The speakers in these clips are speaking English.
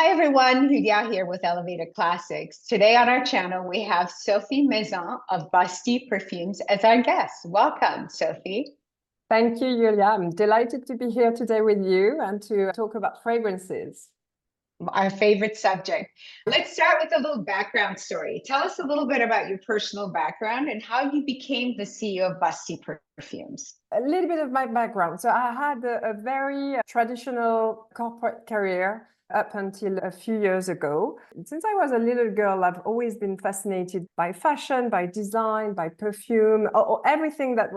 Hi everyone, Hülya here with Elevated Classics. Today on our channel, we have Sophie Maisant of Busty Perfumes as our guest. Welcome, Sophie. Thank you, Julia. I'm delighted to be here today with you and to talk about fragrances. Our favorite subject. Let's start with a little background story. Tell us a little bit about your personal background and how you became the CEO of Busty Perfumes. A little bit of my background. So I had a very traditional corporate career up until a few years ago. Since I was a little girl, I've always been fascinated by fashion, by design, by perfume, or everything that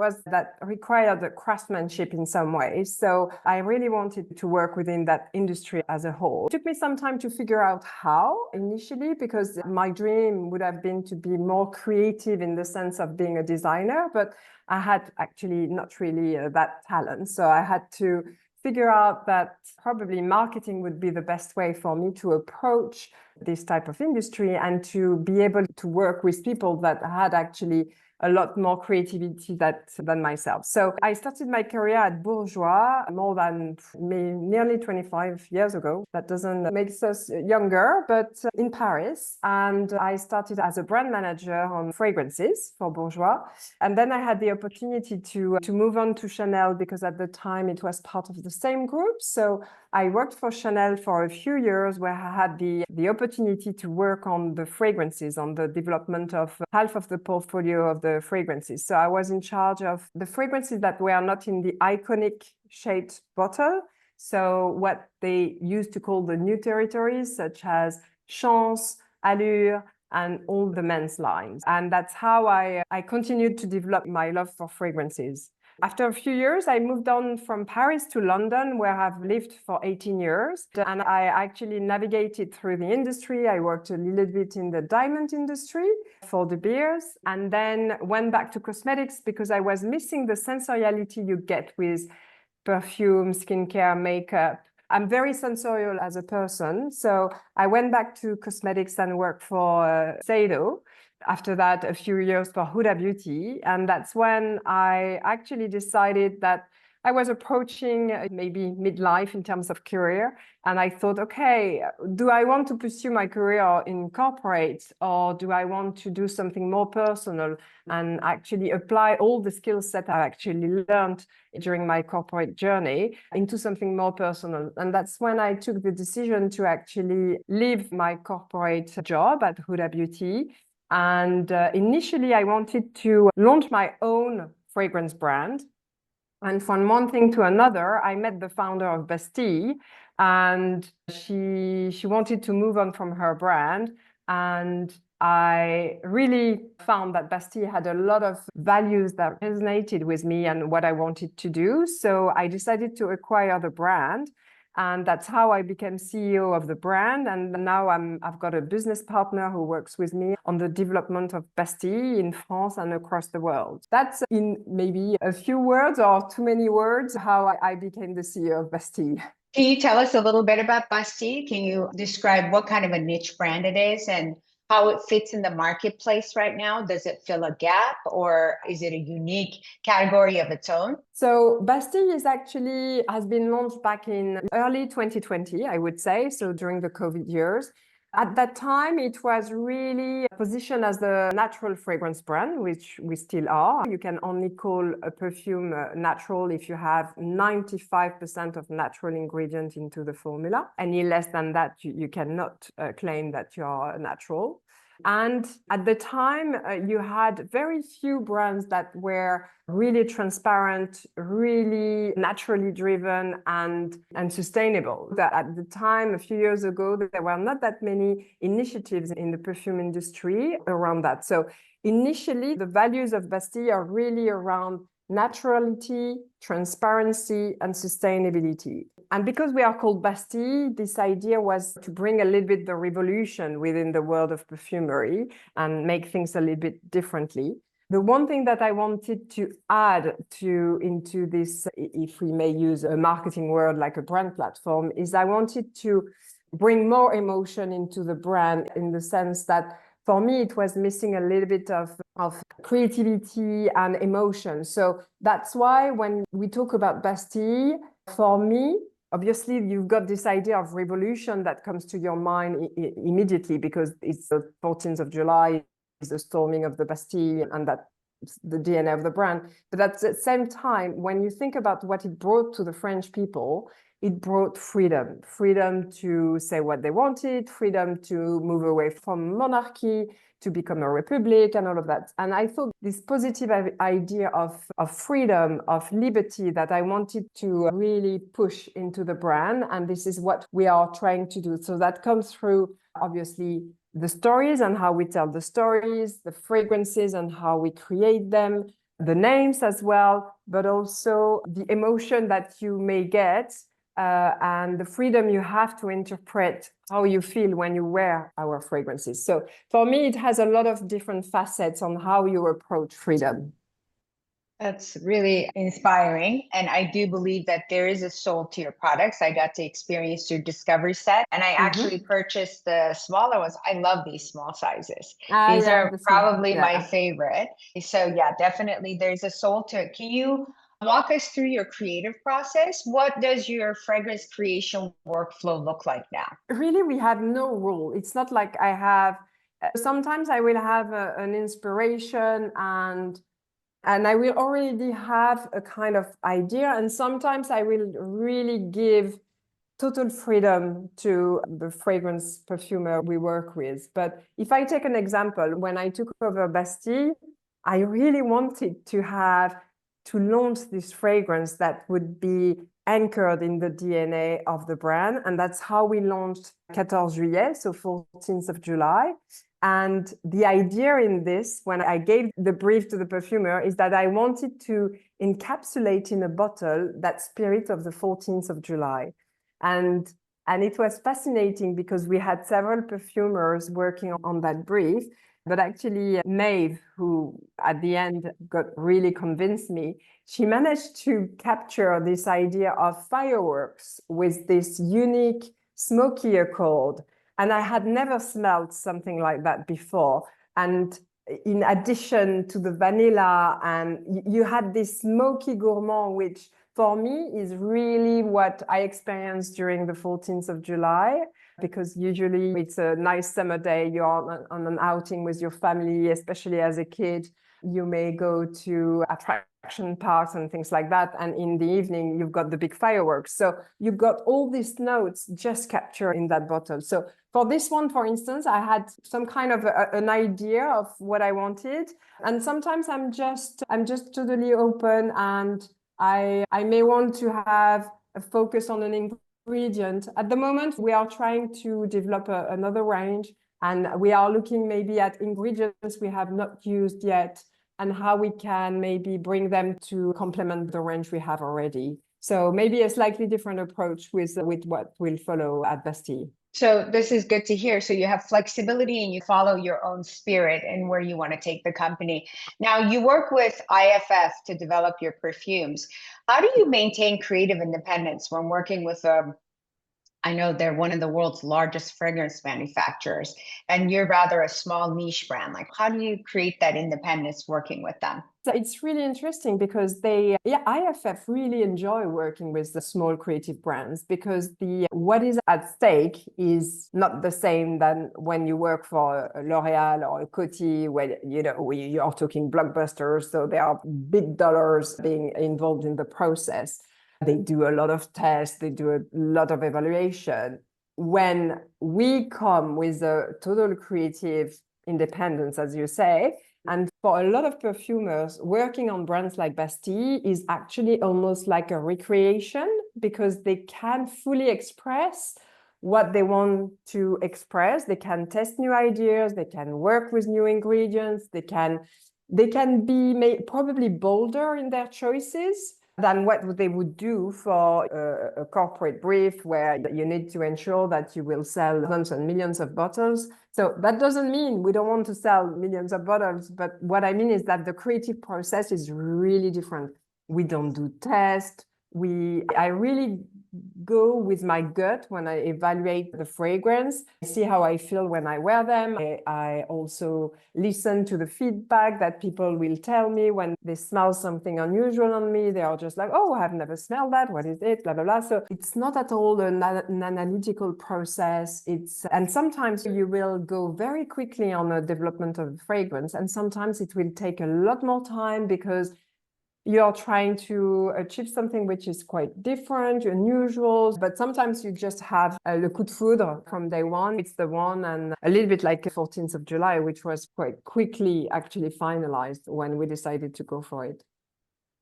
required the craftsmanship in some ways. So I really wanted to work within that industry as a whole. It took me some time to figure out how initially, because my dream would have been to be more creative in the sense of being a designer, but I had actually not really that talent. So I had to figure out that probably marketing would be the best way for me to approach this type of industry and to be able to work with people that had actually a lot more creativity than myself. So I started my career at Bourjois more than nearly 25 years ago. That doesn't make us younger, but in Paris. And I started as a brand manager on fragrances for Bourjois. And then I had the opportunity to move on to Chanel because at the time it was part of the same group. So I worked for Chanel for a few years where I had the opportunity to work on the fragrances, on the development of half of the portfolio of the fragrances. So I was in charge of the fragrances that were not in the iconic shaped bottle. So what they used to call the new territories, such as Chance, Allure, and all the men's lines. And that's how I continued to develop my love for fragrances. After a few years, I moved on from Paris to London, where I've lived for 18 years. And I actually navigated through the industry. I worked a little bit in the diamond industry for De Beers, and then went back to cosmetics because I was missing the sensoriality you get with perfume, skincare, makeup. I'm very sensorial as a person. So I went back to cosmetics and worked for Sado. After that, a few years for Huda Beauty. And that's when I actually decided that I was approaching maybe midlife in terms of career. And I thought, okay, do I want to pursue my career in corporate, or do I want to do something more personal and actually apply all the skills that I actually learned during my corporate journey into something more personal? And that's when I took the decision to actually leave my corporate job at Huda Beauty. And initially, I wanted to launch my own fragrance brand. And from one thing to another, I met the founder of Bastille, and she wanted to move on from her brand. And I really found that Bastille had a lot of values that resonated with me and what I wanted to do. So I decided to acquire the brand. And that's how I became CEO of the brand. And now I've got a business partner who works with me on the development of Bastille in France and across the world. That's in maybe a few words or too many words how I became the CEO of Bastille. Can you tell us a little bit about Busty? Can you describe what kind of a niche brand it is and how it fits in the marketplace right now? Does it fill a gap, or is it a unique category of its own? So Bastille has been launched back in early 2020, I would say, so during the COVID years. At that time, it was really positioned as the natural fragrance brand, which we still are. You can only call a perfume natural if you have 95% of natural ingredient into the formula. Any less than that, you cannot claim that you are natural. And at the time, you had very few brands that were really transparent, really naturally driven and sustainable. At the time, a few years ago, there were not that many initiatives in the perfume industry around that. So initially, the values of Bastille are really around naturality, transparency, and sustainability. And because we are called Bastille, this idea was to bring a little bit the revolution within the world of perfumery and make things a little bit differently. The one thing that I wanted to add into this, if we may use a marketing word like a brand platform, is I wanted to bring more emotion into the brand in the sense that for me, it was missing a little bit of creativity and emotion. So that's why when we talk about Bastille, for me, obviously you've got this idea of revolution that comes to your mind immediately because it's the 14th of July, is the storming of the Bastille, and that's the DNA of the brand. But at the same time, when you think about what it brought to the French people, it brought freedom, freedom to say what they wanted, freedom to move away from monarchy, to become a republic and all of that. And I thought this positive idea of freedom, of liberty that I wanted to really push into the brand. And this is what we are trying to do. So that comes through, obviously, the stories and how we tell the stories, the fragrances and how we create them, the names as well, but also the emotion that you may get and the freedom you have to interpret how you feel when you wear our fragrances. So for me, it has a lot of different facets on how you approach freedom. That's really inspiring. And I do believe that there is a soul to your products. I got to experience your discovery set, and I actually purchased the smaller ones. I love these small sizes. These are probably my favorite. So yeah, definitely there's a soul to it. Can you walk us through your creative process? What does your fragrance creation workflow look like now? Really, we have no rule. It's not like I have, sometimes I will have an inspiration and I will already have a kind of idea. And sometimes I will really give total freedom to the fragrance perfumer we work with. But if I take an example, when I took over Bastille, I really wanted to launch this fragrance that would be anchored in the DNA of the brand. And that's how we launched 14 Juillet, so 14th of July. And the idea in this, when I gave the brief to the perfumer, is that I wanted to encapsulate in a bottle that spirit of the 14th of July. And it was fascinating because we had several perfumers working on that brief. But actually, Maeve, who at the end got really convinced me, she managed to capture this idea of fireworks with this unique smoky accord. And I had never smelled something like that before. And in addition to the vanilla, and you had this smoky gourmand, which for me is really what I experienced during the 14th of July, because usually it's a nice summer day, you're on an outing with your family, especially as a kid. You may go to attraction parks and things like that. And in the evening, you've got the big fireworks. So you've got all these notes just captured in that bottle. So for this one, for instance, I had some kind of an idea of what I wanted. And sometimes I'm just totally open, and I may want to have a focus on an ingredient. At the moment, we are trying to develop another range, and we are looking maybe at ingredients we have not used yet and how we can maybe bring them to complement the range we have already. So maybe a slightly different approach with what will follow at Bastille. So this is good to hear. So you have flexibility and you follow your own spirit and where you want to take the company. Now you work with IFF to develop your perfumes. How do you maintain creative independence when working with I know they're one of the world's largest fragrance manufacturers, and you're rather a small niche brand. Like, how do you create that independence working with them? So it's really interesting because IFF really enjoy working with the small creative brands, because what is at stake is not the same than when you work for a L'Oreal or a Coty, where you are talking blockbusters, so there are big dollars being involved in the process. They do a lot of tests, they do a lot of evaluation. When we come with a total creative independence, as you say, and for a lot of perfumers, working on brands like Bastille is actually almost like a recreation, because they can fully express what they want to express. They can test new ideas, they can work with new ingredients, they can be probably bolder in their choices than what they would do for a corporate brief, where you need to ensure that you will sell millions and millions of bottles. So that doesn't mean we don't want to sell millions of bottles, but what I mean is that the creative process is really different. We don't do tests, I really go with my gut when I evaluate the fragrance. I see how I feel when I wear them. I also listen to the feedback that people will tell me when they smell something unusual on me. They are just like, oh, I've never smelled that. What is it? Blah, blah, blah. So it's not at all an analytical process. And sometimes you will go very quickly on the development of fragrance. And sometimes it will take a lot more time because you're trying to achieve something which is quite different, unusual, but sometimes you just have le coup de foudre from day one. It's the one, and a little bit like 14th of July, which was quite quickly actually finalized when we decided to go for it.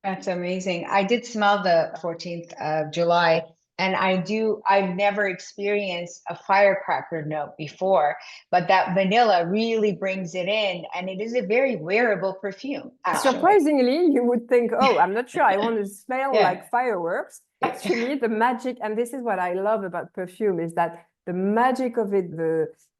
That's amazing. I did smell the 14th of July, and I've never experienced a firecracker note before, but that vanilla really brings it in, and it is a very wearable perfume, actually. Surprisingly, you would think, oh, I'm not sure I want to smell Yeah. like fireworks. Actually, the magic, and this is what I love about perfume, is that the magic of it,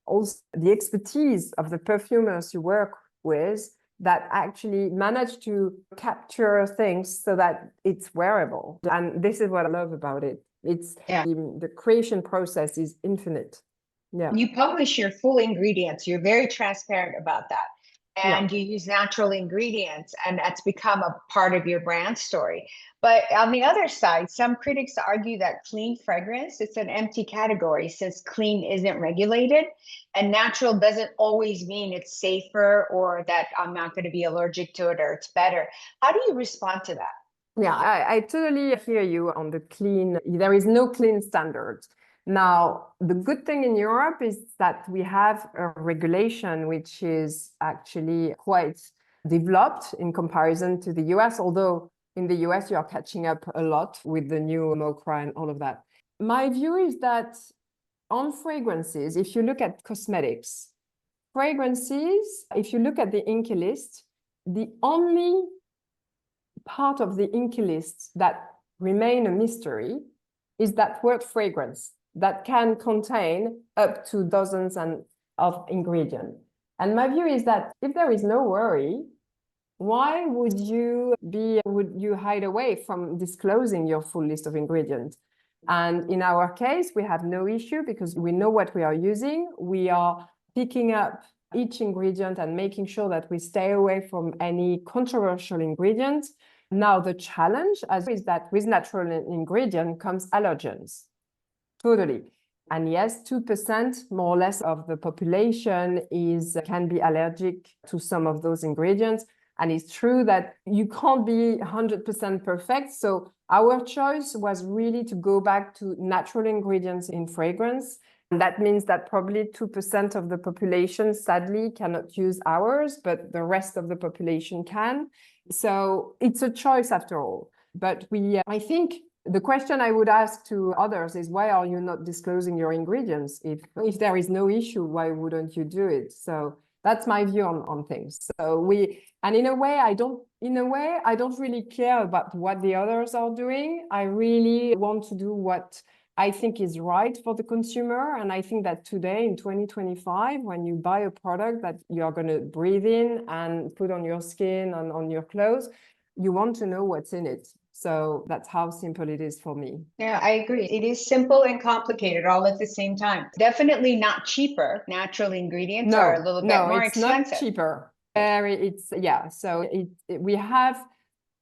also the expertise of the perfumers you work with, that actually manage to capture things so that it's wearable. And this is what I love about it. The creation process is infinite. Yeah. You publish your full ingredients. You're very transparent about that. And you use natural ingredients, and that's become a part of your brand story. But on the other side, some critics argue that clean fragrance, it's an empty category since clean isn't regulated, and natural doesn't always mean it's safer or that I'm not going to be allergic to it or it's better. How do you respond to that? Yeah, I totally hear you on the clean. There is no clean standard. Now, the good thing in Europe is that we have a regulation which is actually quite developed in comparison to the US, although in the US you are catching up a lot with the new MOCRA and all of that. My view is that on fragrances, if you look at cosmetics, fragrances, if you look at the INCI list, the only part of the INCI list that remain a mystery is that word fragrance that can contain up to dozens of ingredients. And my view is that if there is no worry, why would you hide away from disclosing your full list of ingredients? And in our case, we have no issue because we know what we are using. We are picking up each ingredient and making sure that we stay away from any controversial ingredients. Now, the challenge is that with natural ingredient comes allergens. Totally. And yes, 2% more or less of the population can be allergic to some of those ingredients. And it's true that you can't be 100% perfect. So our choice was really to go back to natural ingredients in fragrance. And that means that probably 2% of the population, sadly, cannot use ours, but the rest of the population can. So it's a choice after all. But I think the question I would ask to others is, why are you not disclosing your ingredients? If there is no issue, why wouldn't you do it? So that's my view on things. So in a way, I don't really care about what the others are doing. I really want to do what I think is right for the consumer. And I think that today in 2025, when you buy a product that you're going to breathe in and put on your skin and on your clothes, you want to know what's in it. So that's how simple it is for me. Yeah, I agree. It is simple and complicated all at the same time. Definitely not cheaper. Natural ingredients are a little bit more expensive. Not cheaper. We have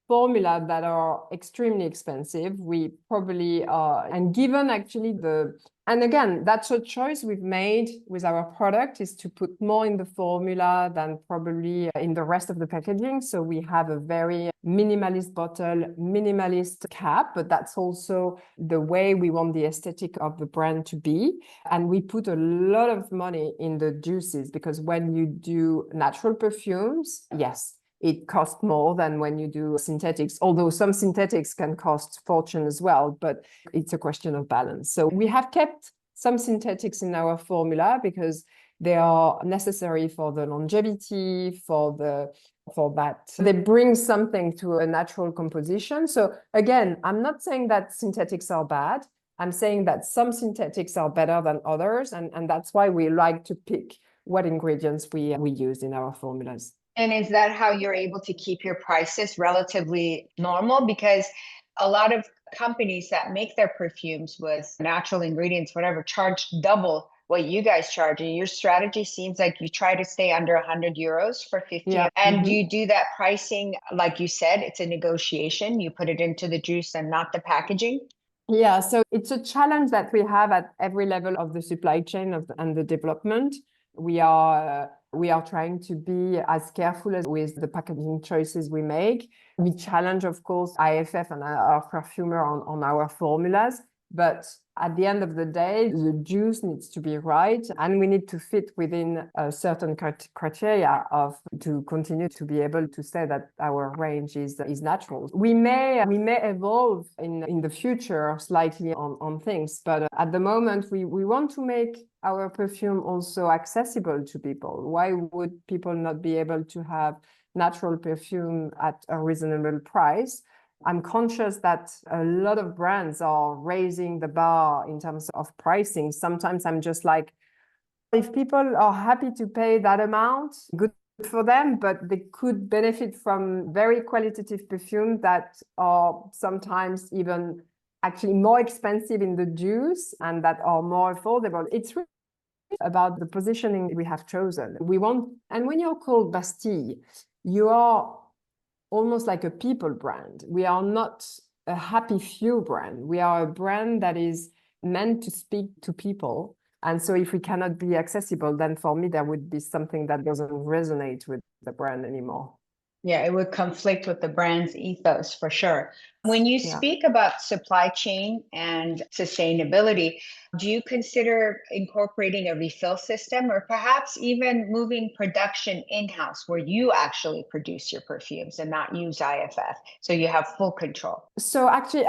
formula that are extremely expensive. We probably are, and given actually and again, that's a choice we've made with our product, is to put more in the formula than probably in the rest of the packaging. So we have a very minimalist bottle, minimalist cap, but that's also the way we want the aesthetic of the brand to be. And we put a lot of money in the juices, because when you do natural perfumes, yes, it costs more than when you do synthetics, although some synthetics can cost fortune as well, but it's a question of balance. So we have kept some synthetics in our formula because they are necessary for the longevity, for that. They bring something to a natural composition. So again, I'm not saying that synthetics are bad. I'm saying that some synthetics are better than others. And that's why we like to pick what ingredients we use in our formulas. And is that how you're able to keep your prices relatively normal? Because a lot of companies that make their perfumes with natural ingredients, whatever, charge double what you guys charge. And your strategy seems like you try to stay under 100 euros for 50. Yeah. And do you do that pricing, like you said, it's a negotiation. You put it into the juice and not the packaging? Yeah, so it's a challenge that we have at every level of the supply chain and the development. We are trying to be as careful as with the packaging choices we make. We challenge, of course, IFF and our perfumer on our formulas, but at the end of the day, the juice needs to be right, and we need to fit within a certain criteria to continue to be able to say that our range is natural. We may evolve in the future slightly on things, but at the moment we want to make our perfume also accessible to people. Why would people not be able to have natural perfume at a reasonable price? I'm conscious that a lot of brands are raising the bar in terms of pricing. Sometimes I'm just like, if people are happy to pay that amount, good for them, but they could benefit from very qualitative perfume that are sometimes even actually more expensive in the juice and that are more affordable. It's really about the positioning we have chosen. And when you're called Bastille, you are almost like a people brand. We are not a happy few brand. We are a brand that is meant to speak to people. And so if we cannot be accessible, then for me, there would be something that doesn't resonate with the brand anymore. Yeah, it would conflict with the brand's ethos for sure. When you speak about supply chain and sustainability, do you consider incorporating a refill system or perhaps even moving production in-house where you actually produce your perfumes and not use IFF? So you have full control. So actually,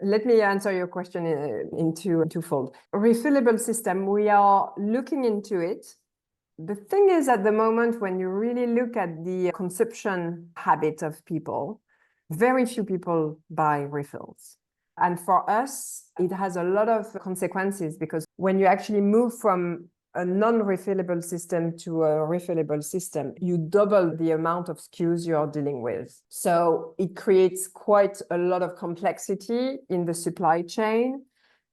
let me answer your question in twofold. Refillable system, we are looking into it. The thing is, at the moment, when you really look at the consumption habit of people, very few people buy refills. And for us, it has a lot of consequences because when you actually move from a non-refillable system to a refillable system, you double the amount of SKUs you're dealing with. So it creates quite a lot of complexity in the supply chain.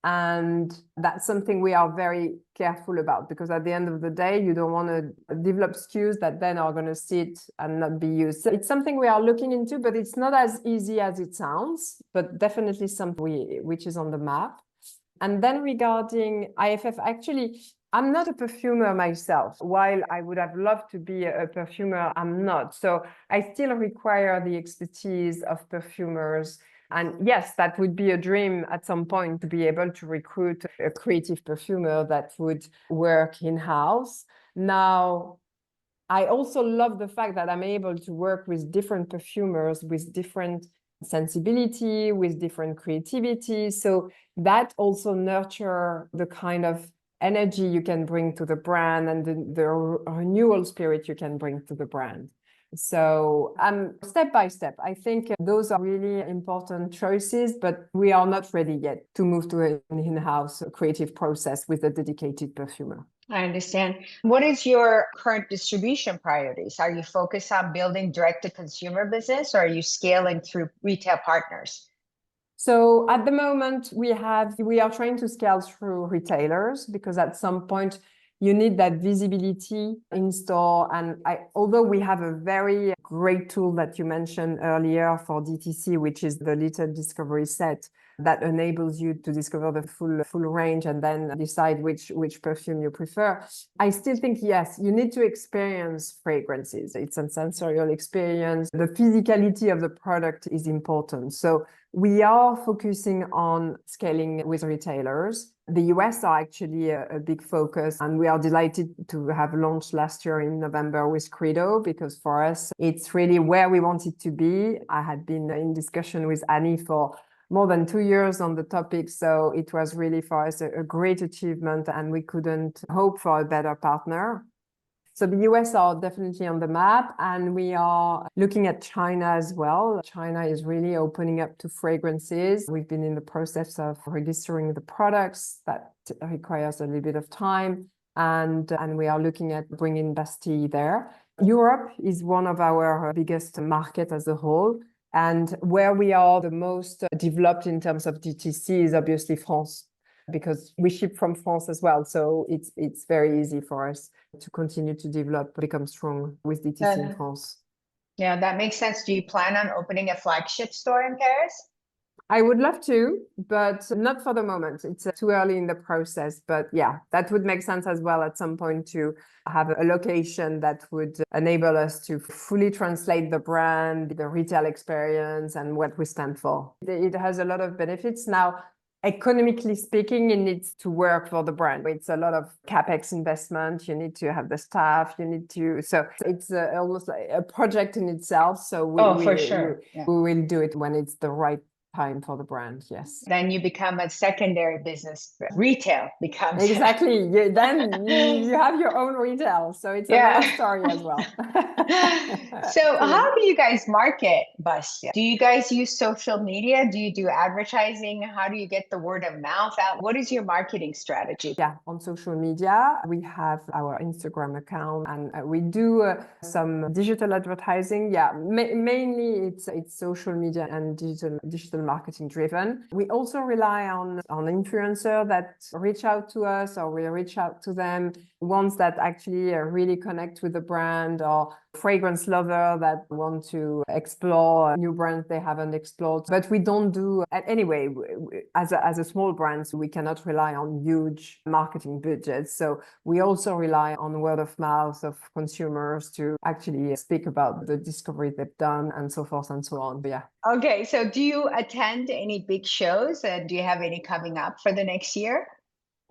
And that's something we are very careful about because at the end of the day, you don't want to develop SKUs that then are going to sit and not be used. So it's something we are looking into, but it's not as easy as it sounds, but definitely something which is on the map. And then regarding IFF, actually, I'm not a perfumer myself. While I would have loved to be a perfumer, I'm not. So I still require the expertise of perfumers. And yes, that would be a dream at some point to be able to recruit a creative perfumer that would work in-house. Now, I also love the fact that I'm able to work with different perfumers with different sensibility, with different creativity. So that also nurture the kind of energy you can bring to the brand and the renewal spirit you can bring to the brand. So step by step, I think those are really important choices, but we are not ready yet to move to an in-house creative process with a dedicated perfumer. I understand. What is your current distribution priorities? Are you focused on building direct-to-consumer business or are you scaling through retail partners? So at the moment, we are trying to scale through retailers because at some point you need that visibility in store. And although we have a very great tool that you mentioned earlier for DTC, which is the little discovery set that enables you to discover the full range and then decide which perfume you prefer. I still think, yes, you need to experience fragrances. It's a sensorial experience. The physicality of the product is important. So we are focusing on scaling with retailers. The US are actually a big focus, and we are delighted to have launched last year in November with Credo, because for us, it's really where we want it to be. I had been in discussion with Annie for more than 2 years on the topic, so it was really for us a great achievement, and we couldn't hope for a better partner. So the US are definitely on the map, and we are looking at China as well. China is really opening up to fragrances. We've been in the process of registering the products. That requires a little bit of time, and we are looking at bringing Bastille there. Europe is one of our biggest markets as a whole. And where we are the most developed in terms of DTC is obviously France, because we ship from France as well. So it's very easy for us to continue to develop, become strong with DTC in France. Yeah, that makes sense. Do you plan on opening a flagship store in Paris? I would love to, but not for the moment. It's too early in the process. But yeah, that would make sense as well at some point to have a location that would enable us to fully translate the brand, the retail experience, and what we stand for. It has a lot of benefits. Now, economically speaking, it needs to work for the brand. It's a lot of CapEx investment. You need to have the staff. So it's almost like a project in itself. So For sure. Yeah. we will do it when it's the right time for the brand. Yes. Then you become a secondary business. Retail becomes Exactly. Then you have your own retail. So it's another story as well. So how do you guys market Bastille? Do you guys use social media? Do you do advertising? How do you get the word of mouth out? What is your marketing strategy? Yeah, on social media, we have our Instagram account and we do some digital advertising. Yeah, mainly it's social media and digital marketing driven. We also rely on influencers that reach out to us or we reach out to them, ones that actually really connect with the brand, or fragrance lover that want to explore new brands they haven't explored. But we don't do anyway, as a small brand, so we cannot rely on huge marketing budgets. So we also rely on word of mouth of consumers to actually speak about the discovery they've done and so forth and so on. But yeah. Okay, so do you attend any big shows and do you have any coming up for the next year?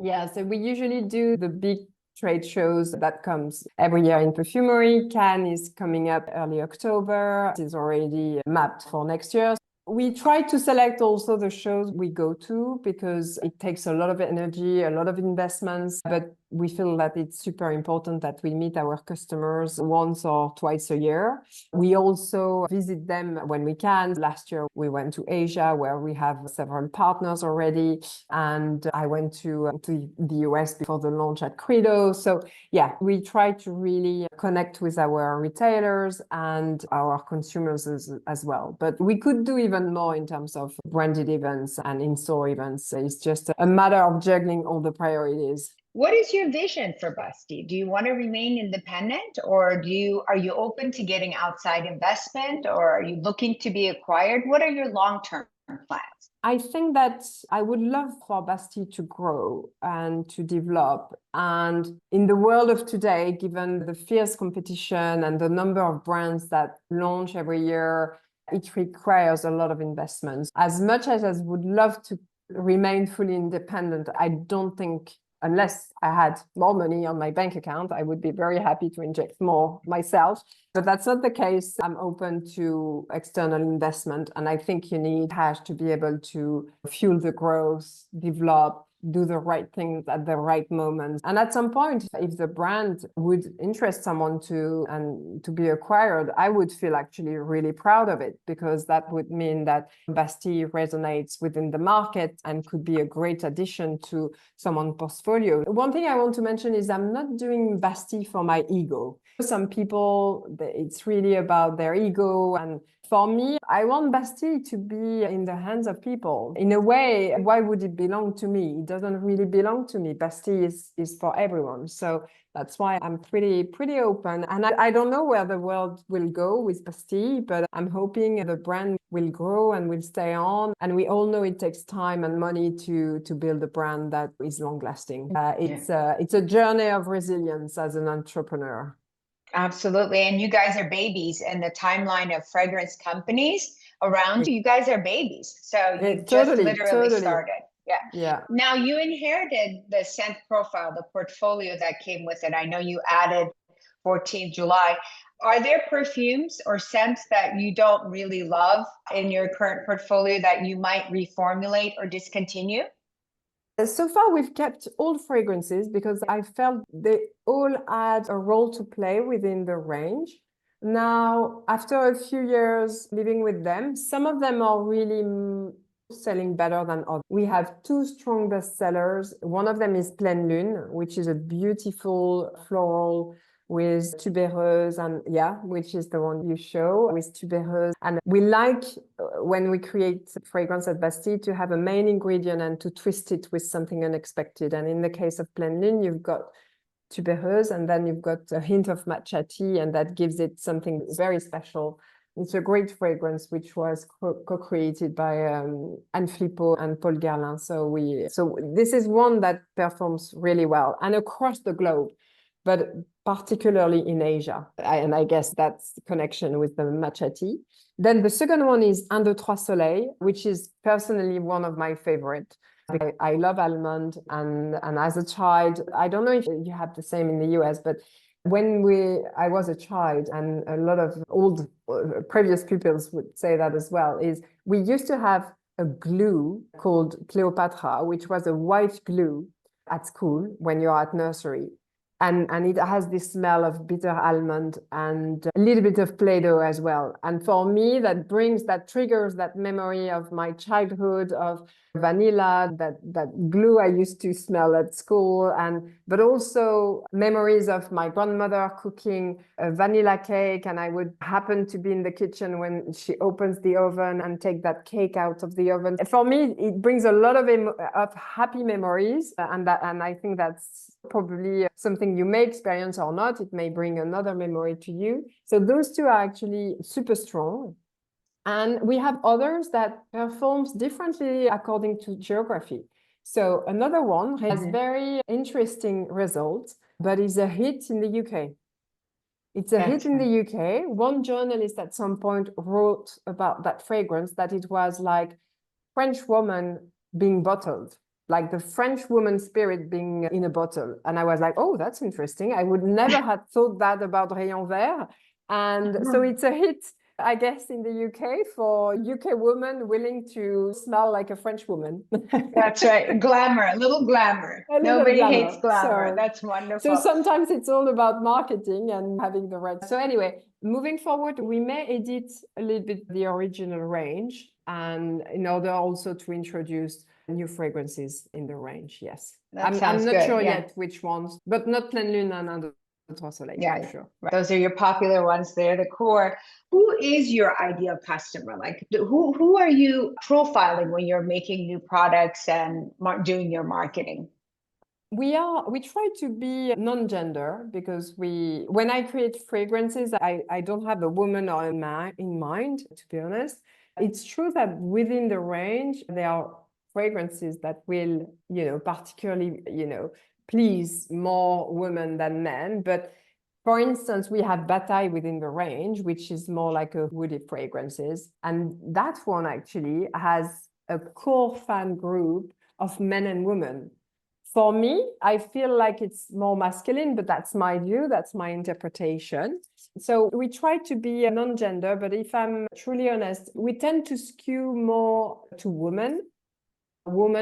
Yeah, so we usually do the big trade shows that comes every year in Perfumery. Cannes is coming up early October. It is already mapped for next year. We try to select also the shows we go to because it takes a lot of energy, a lot of investments, but we feel that it's super important that we meet our customers once or twice a year. We also visit them when we can. Last year, we went to Asia where we have several partners already. And I went to the US before the launch at Credo. So yeah, we try to really connect with our retailers and our consumers as well. But we could do even more in terms of branded events and in-store events. It's just a matter of juggling all the priorities. What is your vision for Busty? Do you want to remain independent, or are you open to getting outside investment, or are you looking to be acquired? What are your long-term plans? I think that I would love for Bastille to grow and to develop. And in the world of today, given the fierce competition and the number of brands that launch every year, it requires a lot of investments. As much as I would love to remain fully independent, I don't think, unless I had more money on my bank account, I would be very happy to inject more myself. But that's not the case. I'm open to external investment. And I think you need cash to be able to fuel the growth, develop, do the right things at the right moment. And at some point, if the brand would interest someone to be acquired, I would feel actually really proud of it, because that would mean that Bastille resonates within the market and could be a great addition to someone's portfolio. One thing I want to mention is I'm not doing Bastille for my ego. Some people, it's really about their ego. And for me, I want Bastille to be in the hands of people. In a way, why would it belong to me? It doesn't really belong to me. Bastille is for everyone. So that's why I'm pretty open. And I don't know where the world will go with Bastille, but I'm hoping the brand will grow and will stay on. And we all know it takes time and money to build a brand that is long lasting. It's a journey of resilience as an entrepreneur. Absolutely. And you guys are babies in the timeline of fragrance companies around you. You guys are babies. So you just literally started. Yeah. Yeah. Now you inherited the scent profile, the portfolio that came with it. I know you added 14th July. Are there perfumes or scents that you don't really love in your current portfolio that you might reformulate or discontinue? So far, we've kept all fragrances because I felt they all had a role to play within the range. Now, after a few years living with them, some of them are really selling better than others. We have two strong bestsellers. One of them is Pleine Lune, which is a beautiful floral with tuberose and which is the one you show with tuberose. And we like when we create fragrance at Bastille to have a main ingredient and to twist it with something unexpected. And in the case of Pleine Lune, you've got tuberose and then you've got a hint of matcha tea, and that gives it something very special. It's a great fragrance, which was co-created by Anne Flippo and Paul Guerlain. So this is one that performs really well and across the globe, but particularly in Asia. And I guess that's the connection with the matcha tea. Then the second one is Un, deux, trois soleil, which is personally one of my favorite. I love almond, and as a child, I don't know if you have the same in the US, but when I was a child, and a lot of old previous pupils would say that as well, is we used to have a glue called Cleopatra, which was a white glue at school when you're at nursery. And it has this smell of bitter almond and a little bit of Play-Doh as well. And for me, that triggers that memory of my childhood, of vanilla, that glue I used to smell at school, but also memories of my grandmother cooking a vanilla cake, and I would happen to be in the kitchen when she opens the oven and take that cake out of the oven. For me, it brings a lot of happy memories, and I think that's probably something you may experience or not. It may bring another memory to you. So those two are actually super strong. And we have others that performs differently according to geography. So another one has very interesting results, but is a hit in the UK. It's a hit in the UK. One journalist at some point wrote about that fragrance that it was like French woman being bottled, like the French woman spirit being in a bottle. And I was like, oh, that's interesting. I would never have thought that about Rayon Vert. And so it's a hit, I guess, in the UK for UK women willing to smell like a French woman. That's right. Glamour, a little glamour. Nobody hates glamour. That's wonderful. So sometimes it's all about marketing and having the right. So anyway, moving forward, we may edit a little bit the original range, and in order also to introduce new fragrances in the range. Yes. I'm not sure yet which ones, but not Pleine Lune and Un, deux, trois soleil. Yeah, sure. Right. Those are your popular ones. They're the core. Who is your ideal customer? Like, who are you profiling when you're making new products and doing your marketing? We try to be non-gender, because when I create fragrances, I don't have a woman or a man in mind, to be honest. It's true that within the range, there are fragrances that will, particularly, please more women than men. But for instance, we have Bataille within the range, which is more like a woody fragrances. And that one actually has a core fan group of men and women. For me, I feel like it's more masculine, but that's my view, that's my interpretation. So we try to be a non-gender, but if I'm truly honest, we tend to skew more to women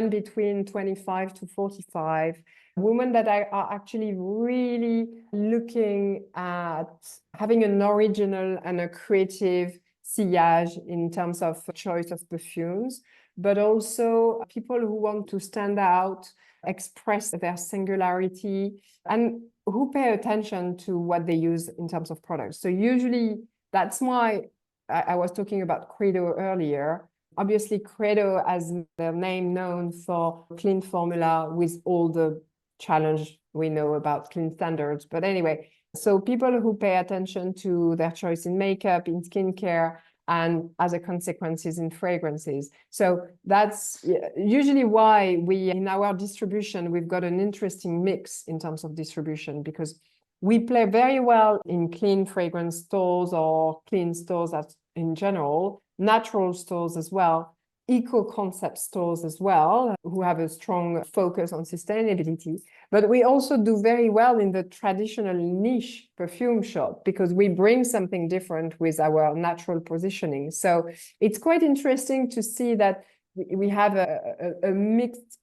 between 25 to 45, women that are actually really looking at having an original and a creative sillage in terms of choice of perfumes, but also people who want to stand out, express their singularity, and who pay attention to what they use in terms of products. So usually that's why I was talking about Credo earlier. Obviously, Credo has their name known for clean formula with all the challenge we know about clean standards. But anyway, so people who pay attention to their choice in makeup, in skincare, and as a consequences in fragrances. So that's usually why in our distribution, we've got an interesting mix in terms of distribution, because we play very well in clean fragrance stores or clean stores in general, natural stores as well, eco-concept stores as well, who have a strong focus on sustainability. But we also do very well in the traditional niche perfume shop, because we bring something different with our natural positioning. So it's quite interesting to see that we have a mixed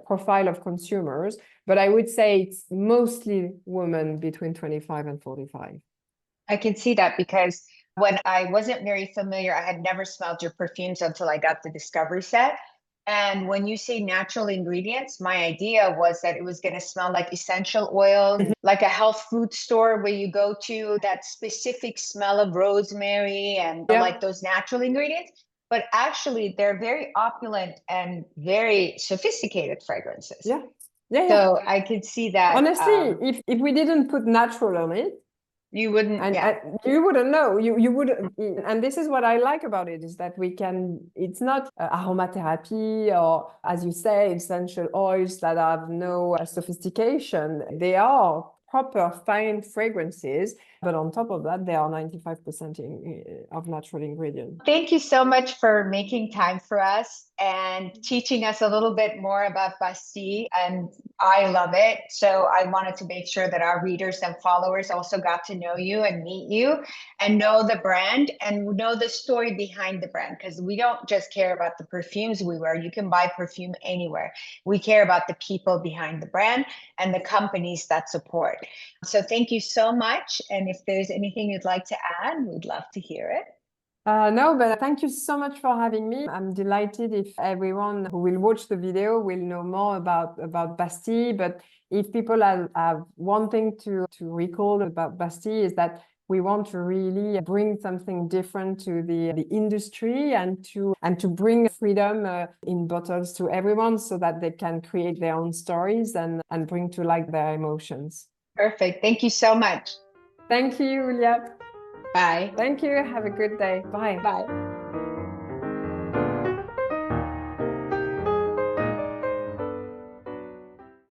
profile of consumers, but I would say it's mostly women between 25 and 45. I can see that, because when I wasn't very familiar, I had never smelled your perfumes until I got the Discovery set. And when you say natural ingredients, my idea was that it was going to smell like essential oil, like a health food store where you go to, that specific smell of rosemary and like those natural ingredients. But actually, they're very opulent and very sophisticated fragrances. Yeah. Yeah, So I could see that. Honestly, if we didn't put natural on it, you wouldn't, and you wouldn't know. You would, and this is what I like about it, is that we can. It's not aromatherapy or, as you say, essential oils that have no sophistication. They are proper fine fragrances, but on top of that, they are 95% of natural ingredients. Thank you so much for making time for us and teaching us a little bit more about Bastille. And I love it. So I wanted to make sure that our readers and followers also got to know you and meet you and know the brand and know the story behind the brand, because we don't just care about the perfumes we wear. You can buy perfume anywhere. We care about the people behind the brand and the companies that support. So thank you so much. And if there's anything you'd like to add, we'd love to hear it. No, but thank you so much for having me. I'm delighted if everyone who will watch the video will know more about Bastille. But if people have one thing to recall about Bastille, is that we want to really bring something different to the industry and to bring freedom in bottles to everyone, so that they can create their own stories and bring to light their emotions. Perfect. Thank you so much. Thank you, Julia. Bye. Thank you. Have a good day. Bye. Bye.